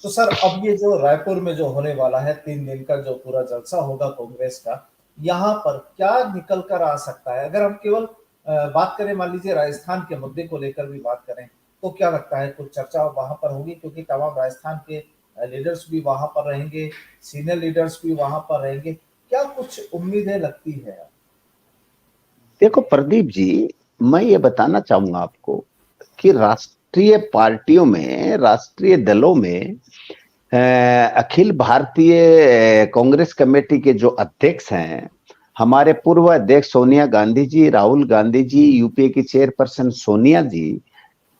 तो सर अब ये जो रायपुर में जो होने वाला है 3 दिन का जो पूरा जलसा होगा कांग्रेस का, यहाँ पर क्या निकल कर आ सकता है? अगर हम केवल बात करें, मान लीजिए राजस्थान के मुद्दे को लेकर भी बात करें, तो क्या लगता है कुछ चर्चा वहां पर होगी? क्योंकि तमाम राजस्थान के लीडर्स भी वहां पर रहेंगे, सीनियर लीडर्स भी वहां पर रहेंगे, क्या कुछ उम्मीदें लगती है? देखो प्रदीप जी, मैं ये बताना चाहूंगा आपको कि राष्ट्रीय पार्टियों में, राष्ट्रीय दलों में अखिल भारतीय कांग्रेस कमेटी के जो अध्यक्ष हैं, हमारे पूर्व अध्यक्ष सोनिया गांधी जी, राहुल गांधी जी, यूपीए की चेयरपर्सन सोनिया जी,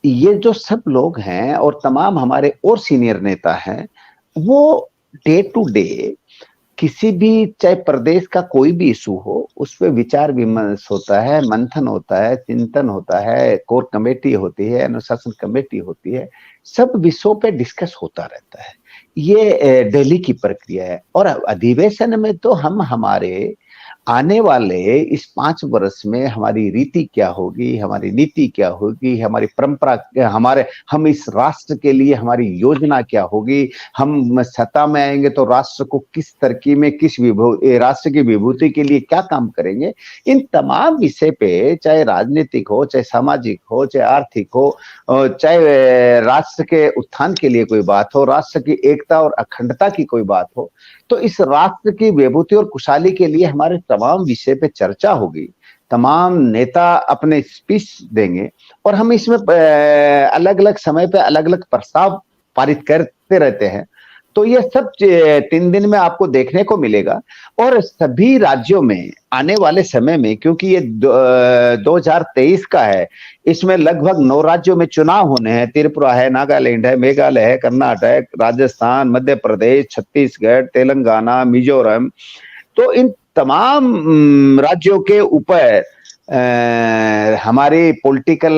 ये जो सब लोग हैं और तमाम हमारे और सीनियर नेता हैं, वो डे टू डे किसी भी, चाहे प्रदेश का कोई भी इशू हो, उस पर विचार विमर्श होता है, मंथन होता है, चिंतन होता है, कोर कमेटी होती है, अनुशासन कमेटी होती है, सब विषयों पे डिस्कस होता रहता है। ये दिल्ली की प्रक्रिया है। और अधिवेशन में तो हम हमारे आने वाले इस 5 वर्ष में हमारी रीति क्या होगी, हमारी नीति क्या होगी, हमारी परंपरा, हमारे, हम इस राष्ट्र के लिए हमारी योजना क्या होगी, हम सत्ता में आएंगे तो राष्ट्र को किस तरकीब में, किस राष्ट्र की विभूति के लिए क्या काम करेंगे, इन तमाम विषय पे, चाहे राजनीतिक हो, चाहे सामाजिक हो, चाहे आर्थिक हो, चाहे राष्ट्र के उत्थान के लिए कोई बात हो, राष्ट्र की एकता और अखंडता की कोई बात हो, तो इस राष्ट्र की विभूति और खुशहाली के लिए हमारे तमाम विषय पे चर्चा होगी, तमाम नेता अपने स्पीच देंगे और हम इसमें अलग अलग समय पे अलग अलग प्रस्ताव पारित करते रहते हैं। तो ये सब 3 दिन में आपको देखने को मिलेगा। और सभी राज्यों में आने वाले समय में, क्योंकि ये 2023 का है, इसमें लगभग 9 राज्यों में चुनाव होने हैं। त्रिपुरा है, नागालैंड है, मेघालय है, कर्नाटक, राजस्थान, मध्य प्रदेश, छत्तीसगढ़, तेलंगाना, मिजोरम। तो इन तमाम राज्यों के ऊपर हमारी पॉलिटिकल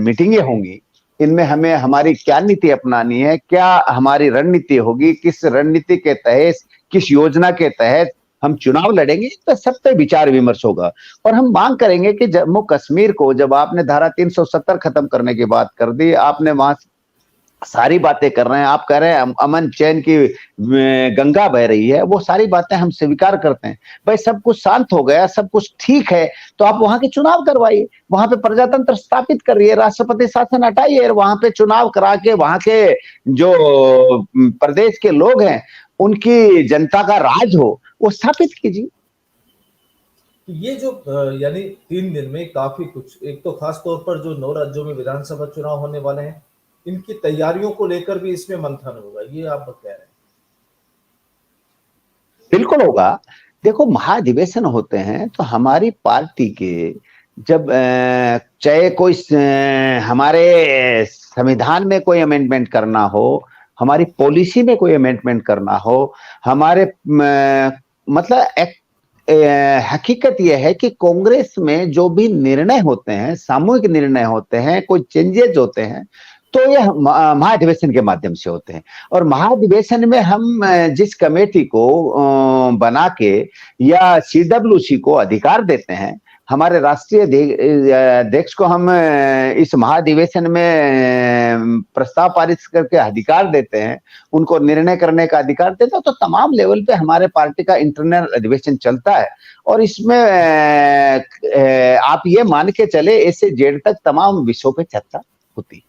मीटिंगें होंगी। इनमें हमें हमारी क्या नीति अपनानी है, क्या हमारी रणनीति होगी, किस रणनीति के तहत, किस योजना के तहत हम चुनाव लड़ेंगे, तो सब पे विचार विमर्श होगा। और हम मांग करेंगे कि जम्मू कश्मीर को, जब आपने धारा 370 खत्म करने की बात कर दी, आपने वहां सारी बातें कर रहे हैं, आप कह रहे हैं अमन चैन की गंगा बह रही है, वो सारी बातें हम स्वीकार करते हैं। भाई सब कुछ शांत हो गया, सब कुछ ठीक है, तो आप वहां के चुनाव करवाइए, वहां पे प्रजातंत्र स्थापित करिए, राष्ट्रपति शासन हटाइए और वहां पे चुनाव करा के वहां के जो प्रदेश के लोग हैं, उनकी जनता का राज हो, वो स्थापित कीजिए। ये जो यानी 3 दिन में काफी कुछ, एक तो खास तौर पर जो 9 राज्यों में विधानसभा चुनाव होने वाले हैं, इनकी तैयारियों को लेकर भी इसमें मंथन होगा, ये आप कह रहे हैं? बिल्कुल होगा। देखो, महाधिवेशन होते हैं तो हमारी पार्टी के, जब चाहे कोई हमारे संविधान में कोई अमेंडमेंट करना हो, हमारी पॉलिसी में कोई अमेंडमेंट करना हो, हमारे मतलब हकीकत यह है कि कांग्रेस में जो भी निर्णय होते हैं, सामूहिक निर्णय होते हैं, कोई चेंजेस होते हैं, तो यह महाधिवेशन के माध्यम से होते हैं। और महाधिवेशन में हम जिस कमेटी को बना के या सीडब्ल्यूसी को अधिकार देते हैं, हमारे राष्ट्रीय अध्यक्ष को हम इस महाधिवेशन में प्रस्ताव पारित करके अधिकार देते हैं, उनको निर्णय करने का अधिकार देते हैं, तो तमाम लेवल पे हमारे पार्टी का इंटरनल अधिवेशन चलता है। और इसमें आप ये मान के चले, इससे जेड तक तमाम विषयों पे चर्चा होती है।